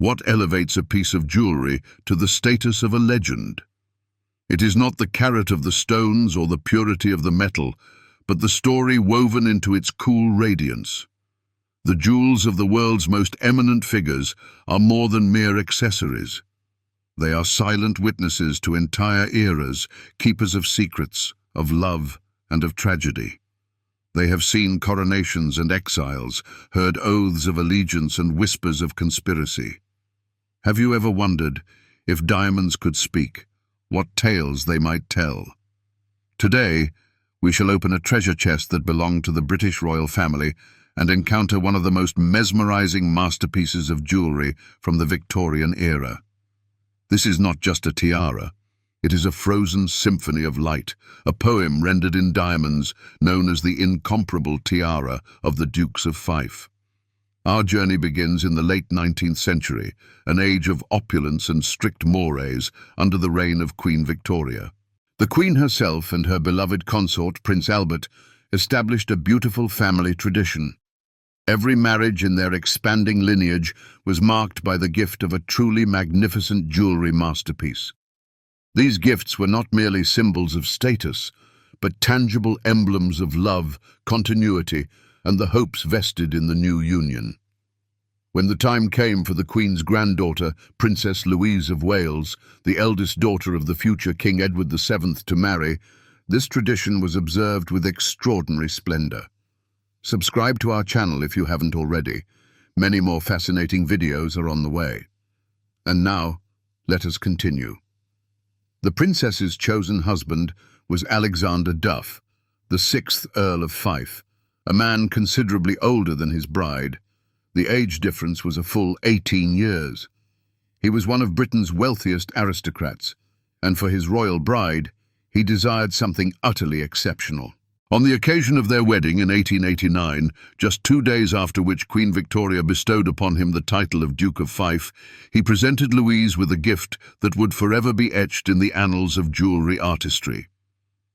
What elevates a piece of jewelry to the status of a legend? It is not the carat of the stones or the purity of the metal, but the story woven into its cool radiance. The jewels of the world's most eminent figures are more than mere accessories. They are silent witnesses to entire eras, keepers of secrets, of love, and of tragedy. They have seen coronations and exiles, heard oaths of allegiance and whispers of conspiracy. Have you ever wondered, if diamonds could speak, what tales they might tell? Today, we shall open a treasure chest that belonged to the British royal family and encounter one of the most mesmerizing masterpieces of jewelry from the Victorian era. This is not just a tiara. It is a frozen symphony of light, a poem rendered in diamonds known as the incomparable tiara of the Dukes of Fife. Our journey begins in the late 19th century, an age of opulence and strict mores under the reign of Queen Victoria. The Queen herself and her beloved consort, Prince Albert, established a beautiful family tradition. Every marriage in their expanding lineage was marked by the gift of a truly magnificent jewelry masterpiece. These gifts were not merely symbols of status, but tangible emblems of love, continuity, and the hopes vested in the new union. When the time came for the Queen's granddaughter, Princess Louise of Wales, the eldest daughter of the future King Edward VII, to marry, this tradition was observed with extraordinary splendor. Subscribe to our channel if you haven't already. Many more fascinating videos are on the way. And now, let us continue. The princess's chosen husband was Alexander Duff, the 6th Earl of Fife, a man considerably older than his bride. The age difference was a full 18 years. He was one of Britain's wealthiest aristocrats, and for his royal bride, he desired something utterly exceptional. On the occasion of their wedding in 1889, just 2 days after which Queen Victoria bestowed upon him the title of Duke of Fife, he presented Louise with a gift that would forever be etched in the annals of jewelry artistry.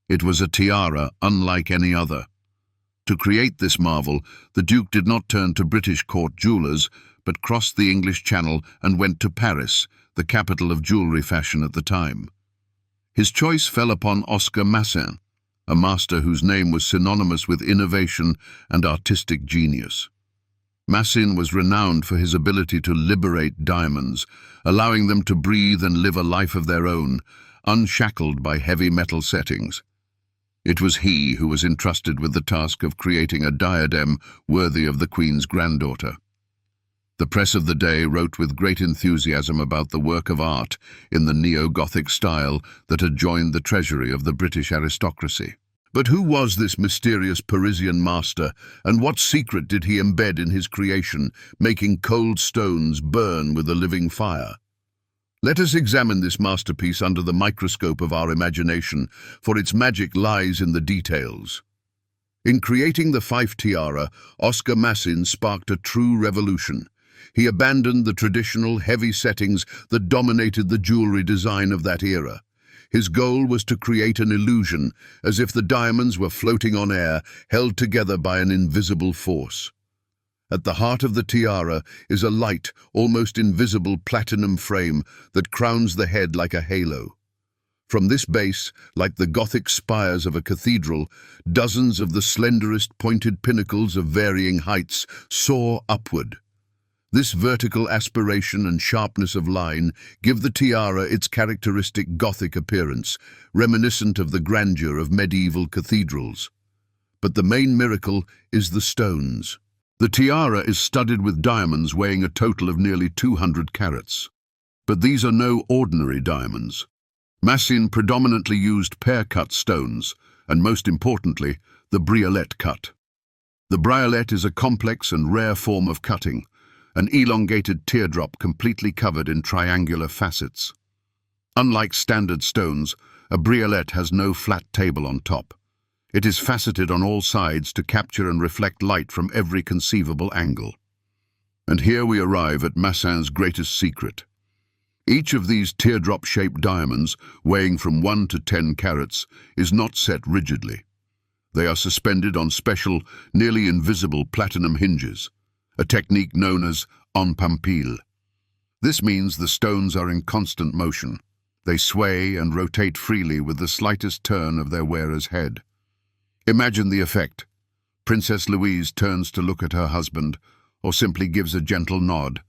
It was a tiara unlike any other. To create this marvel, the Duke did not turn to British court jewelers, but crossed the English Channel and went to Paris, the capital of jewelry fashion at the time. His choice fell upon Oscar Massin, a master whose name was synonymous with innovation and artistic genius. Massin was renowned for his ability to liberate diamonds, allowing them to breathe and live a life of their own, unshackled by heavy metal settings. It was he who was entrusted with the task of creating a diadem worthy of the Queen's granddaughter. The press of the day wrote with great enthusiasm about the work of art in the neo-Gothic style that had joined the treasury of the British aristocracy. But who was this mysterious Parisian master, and what secret did he embed in his creation, making cold stones burn with a living fire? Let us examine this masterpiece under the microscope of our imagination, for its magic lies in the details. In creating the Fife tiara, Oscar Massin sparked a true revolution. He abandoned the traditional heavy settings that dominated the jewelry design of that era. His goal was to create an illusion, as if the diamonds were floating on air, held together by an invisible force. At the heart of the tiara is a light, almost invisible platinum frame that crowns the head like a halo. From this base, like the Gothic spires of a cathedral, dozens of the slenderest pointed pinnacles of varying heights soar upward. This vertical aspiration and sharpness of line give the tiara its characteristic Gothic appearance, reminiscent of the grandeur of medieval cathedrals. But the main miracle is the stones. The tiara is studded with diamonds weighing a total of nearly 200 carats. But these are no ordinary diamonds. Massin predominantly used pear-cut stones, and most importantly, the briolette cut. The briolette is a complex and rare form of cutting, an elongated teardrop completely covered in triangular facets. Unlike standard stones, a briolette has no flat table on top. It is faceted on all sides to capture and reflect light from every conceivable angle. And here we arrive at Massin's greatest secret. Each of these teardrop-shaped diamonds, weighing from 1 to 10 carats, is not set rigidly. They are suspended on special, nearly invisible platinum hinges, a technique known as en pampille. This means the stones are in constant motion. They sway and rotate freely with the slightest turn of their wearer's head. Imagine the effect. Princess Louise turns to look at her husband, or simply gives a gentle nod,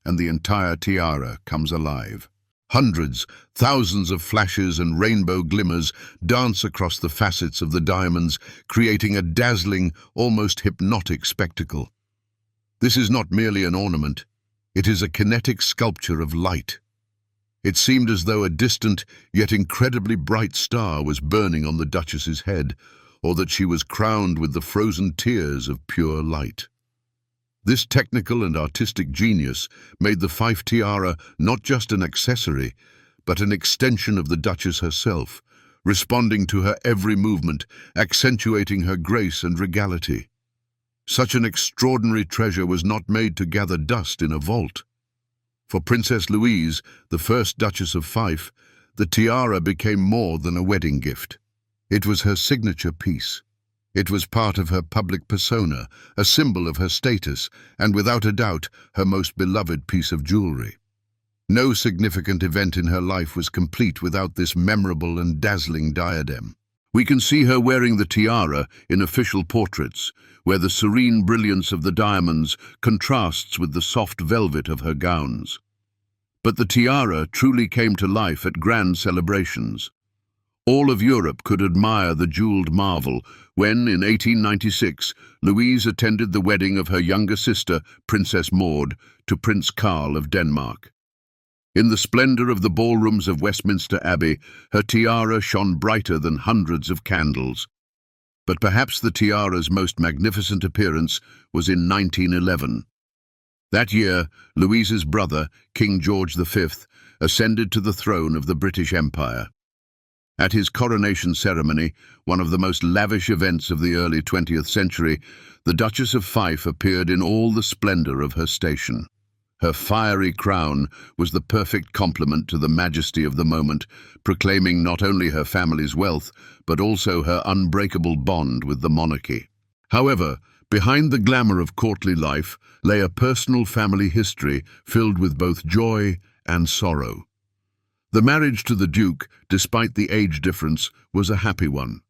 and the entire tiara comes alive. Hundreds, thousands of flashes and rainbow glimmers dance across the facets of the diamonds, creating a dazzling, almost hypnotic spectacle. This is not merely an ornament. It is a kinetic sculpture of light. It seemed as though a distant, yet incredibly bright star was burning on the Duchess's head, or that she was crowned with the frozen tears of pure light. This technical and artistic genius made the Fife tiara not just an accessory, but an extension of the Duchess herself, responding to her every movement, accentuating her grace and regality. Such an extraordinary treasure was not made to gather dust in a vault. For Princess Louise, the first Duchess of Fife, the tiara became more than a wedding gift. It was her signature piece. It was part of her public persona, a symbol of her status, and without a doubt, her most beloved piece of jewelry. No significant event in her life was complete without this memorable and dazzling diadem. We can see her wearing the tiara in official portraits, where the serene brilliance of the diamonds contrasts with the soft velvet of her gowns. But the tiara truly came to life at grand celebrations. All of Europe could admire the jeweled marvel when, in 1896, Louise attended the wedding of her younger sister, Princess Maud, to Prince Carl of Denmark. In the splendor of the ballrooms of Westminster Abbey, her tiara shone brighter than hundreds of candles. But perhaps the tiara's most magnificent appearance was in 1911. That year, Louise's brother, King George V, ascended to the throne of the British Empire. At his coronation ceremony, one of the most lavish events of the early 20th century, the Duchess of Fife appeared in all the splendor of her station. Her fiery crown was the perfect complement to the majesty of the moment, proclaiming not only her family's wealth, but also her unbreakable bond with the monarchy. However, behind the glamour of courtly life lay a personal family history filled with both joy and sorrow. The marriage to the Duke, despite the age difference, was a happy one.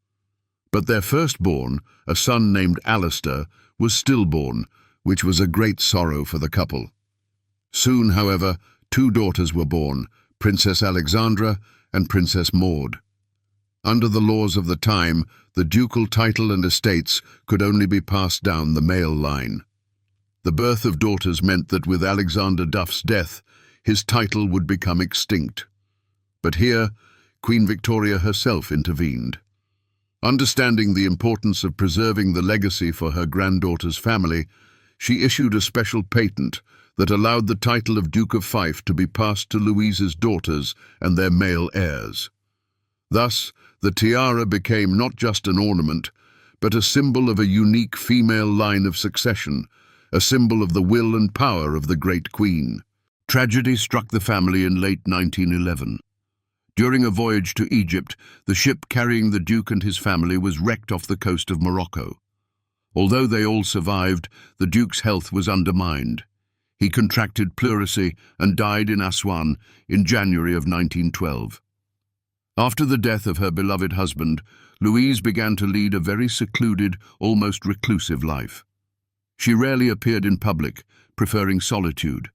But their firstborn, a son named Alistair, was stillborn, which was a great sorrow for the couple. Soon, however, two daughters were born, Princess Alexandra and Princess Maud. Under the laws of the time, the ducal title and estates could only be passed down the male line. The birth of daughters meant that with Alexander Duff's death, his title would become extinct. But here, Queen Victoria herself intervened. Understanding the importance of preserving the legacy for her granddaughter's family, she issued a special patent that allowed the title of Duke of Fife to be passed to Louise's daughters and their male heirs. Thus, the tiara became not just an ornament, but a symbol of a unique female line of succession, a symbol of the will and power of the great queen. Tragedy struck the family in late 1911. During a voyage to Egypt, the ship carrying the Duke and his family was wrecked off the coast of Morocco. Although they all survived, the Duke's health was undermined. He contracted pleurisy and died in Aswan in January of 1912. After the death of her beloved husband, Louise began to lead a very secluded, almost reclusive life. She rarely appeared in public, preferring solitude.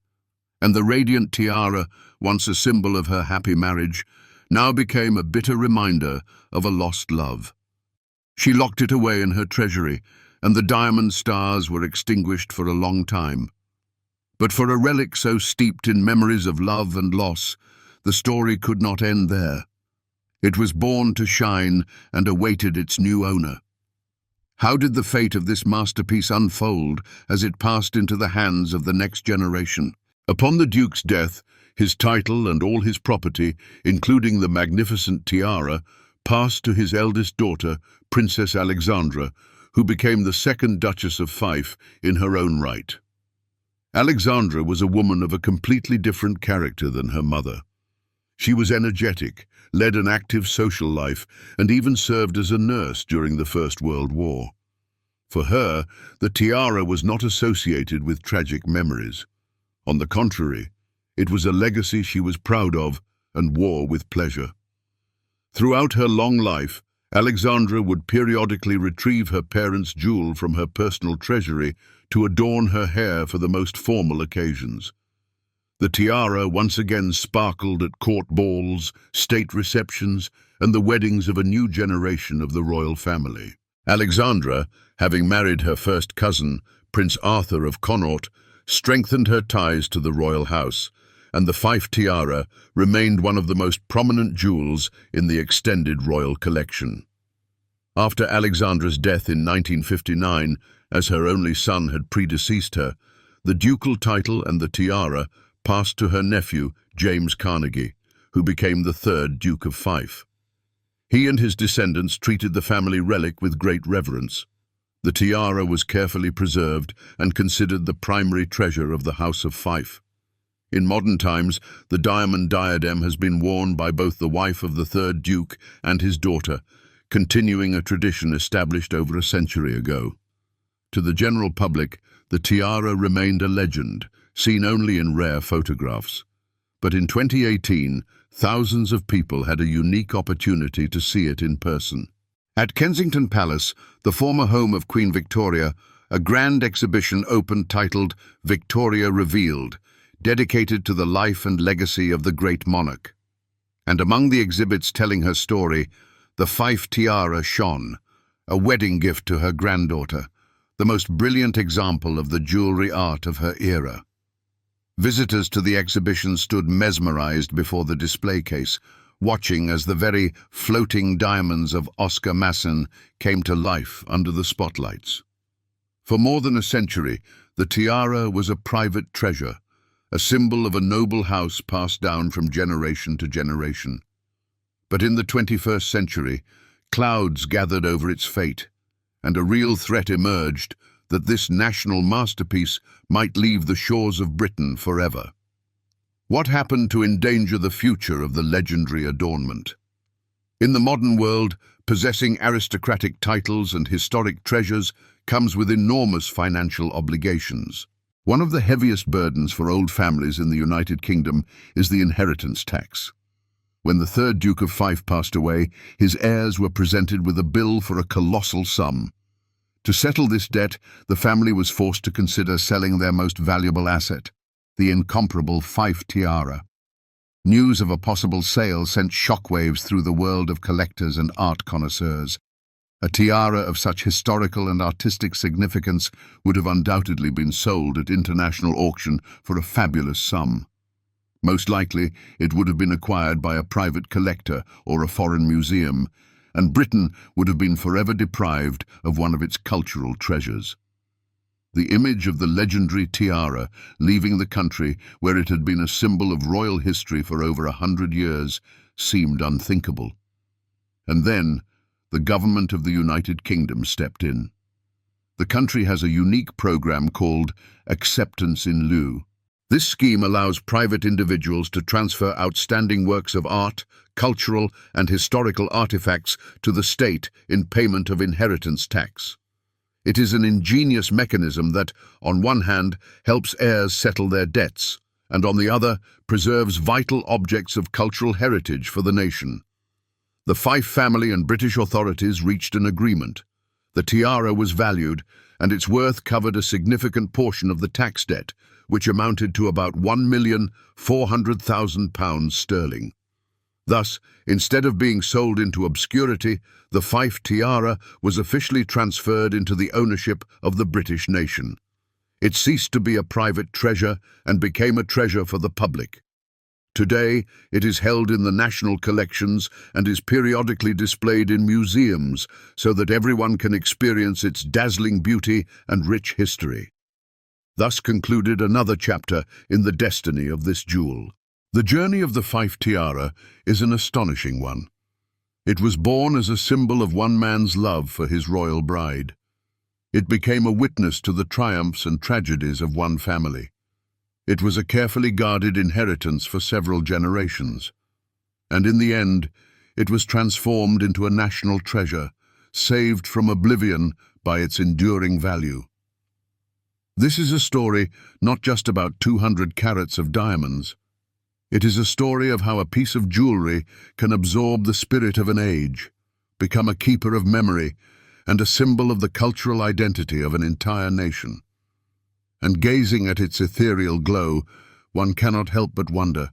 And the radiant tiara, once a symbol of her happy marriage, now became a bitter reminder of a lost love. She locked it away in her treasury, and the diamond stars were extinguished for a long time. But for a relic so steeped in memories of love and loss, the story could not end there. It was born to shine and awaited its new owner. How did the fate of this masterpiece unfold as it passed into the hands of the next generation? Upon the Duke's death, his title and all his property, including the magnificent tiara, passed to his eldest daughter, Princess Alexandra, who became the second Duchess of Fife in her own right. Alexandra was a woman of a completely different character than her mother. She was energetic, led an active social life, and even served as a nurse during the First World War. For her, the tiara was not associated with tragic memories. On the contrary, It was a legacy she was proud of and wore with pleasure. Throughout her long life, Alexandra would periodically retrieve her parents' jewel from her personal treasury to adorn her hair for the most formal occasions. The tiara once again sparkled at court balls, state receptions, and the weddings of a new generation of the royal family. Alexandra, having married her first cousin, Prince Arthur of Connaught, strengthened her ties to the royal house, and the Fife tiara remained one of the most prominent jewels in the extended royal collection. After Alexandra's death in 1959, as her only son had predeceased her, the ducal title and the tiara passed to her nephew, James Carnegie, who became the third Duke of Fife. He and his descendants treated the family relic with great reverence. The tiara was carefully preserved and considered the primary treasure of the House of Fife. In modern times, the diamond diadem has been worn by both the wife of the third Duke and his daughter, continuing a tradition established over a century ago. To the general public, the tiara remained a legend, seen only in rare photographs. But in 2018, thousands of people had a unique opportunity to see it in person. At Kensington Palace, the former home of Queen Victoria, a grand exhibition opened titled Victoria Revealed, dedicated to the life and legacy of the great monarch. And among the exhibits telling her story, the Fife tiara shone, a wedding gift to her granddaughter, the most brilliant example of the jewelry art of her era. Visitors to the exhibition stood mesmerized before the display case, watching as the very floating diamonds of Oscar Masson came to life under the spotlights. For more than a century, the tiara was a private treasure, a symbol of a noble house passed down from generation to generation. But in the 21st century, clouds gathered over its fate, and a real threat emerged that this national masterpiece might leave the shores of Britain forever. What happened to endanger the future of the legendary adornment? In the modern world, possessing aristocratic titles and historic treasures comes with enormous financial obligations. One of the heaviest burdens for old families in the United Kingdom is the inheritance tax. When the third Duke of Fife passed away, his heirs were presented with a bill for a colossal sum. To settle this debt, the family was forced to consider selling their most valuable asset, the incomparable Fife tiara. News of a possible sale sent shockwaves through the world of collectors and art connoisseurs. A tiara of such historical and artistic significance would have undoubtedly been sold at international auction for a fabulous sum. Most likely, it would have been acquired by a private collector or a foreign museum, and Britain would have been forever deprived of one of its cultural treasures. The image of the legendary tiara leaving the country where it had been a symbol of royal history for over 100 years seemed unthinkable. And then, the government of the United Kingdom stepped in. The country has a unique program called Acceptance in Lieu. This scheme allows private individuals to transfer outstanding works of art, cultural and historical artifacts to the state in payment of inheritance tax. It is an ingenious mechanism that, on one hand, helps heirs settle their debts, and on the other, preserves vital objects of cultural heritage for the nation. The Fife family and British authorities reached an agreement. The tiara was valued, and its worth covered a significant portion of the tax debt, which amounted to about £1,400,000 sterling. Thus, instead of being sold into obscurity, the Fife tiara was officially transferred into the ownership of the British nation. It ceased to be a private treasure and became a treasure for the public. Today, it is held in the national collections and is periodically displayed in museums so that everyone can experience its dazzling beauty and rich history. Thus concluded another chapter in the destiny of this jewel. The journey of the Fife tiara is an astonishing one. It was born as a symbol of one man's love for his royal bride. It became a witness to the triumphs and tragedies of one family. It was a carefully guarded inheritance for several generations. And in the end, it was transformed into a national treasure, saved from oblivion by its enduring value. This is a story not just about 200 carats of diamonds, It is a story of how a piece of jewelry can absorb the spirit of an age, become a keeper of memory, and a symbol of the cultural identity of an entire nation. And gazing at its ethereal glow, one cannot help but wonder,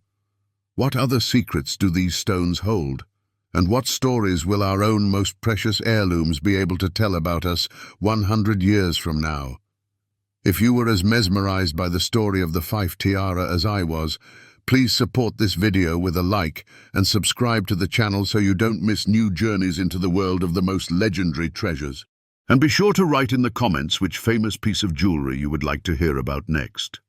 what other secrets do these stones hold? And what stories will our own most precious heirlooms be able to tell about us 100 years from now? If you were as mesmerized by the story of the Fife tiara as I was, please support this video with a like and subscribe to the channel so you don't miss new journeys into the world of the most legendary treasures. And be sure to write in the comments which famous piece of jewelry you would like to hear about next.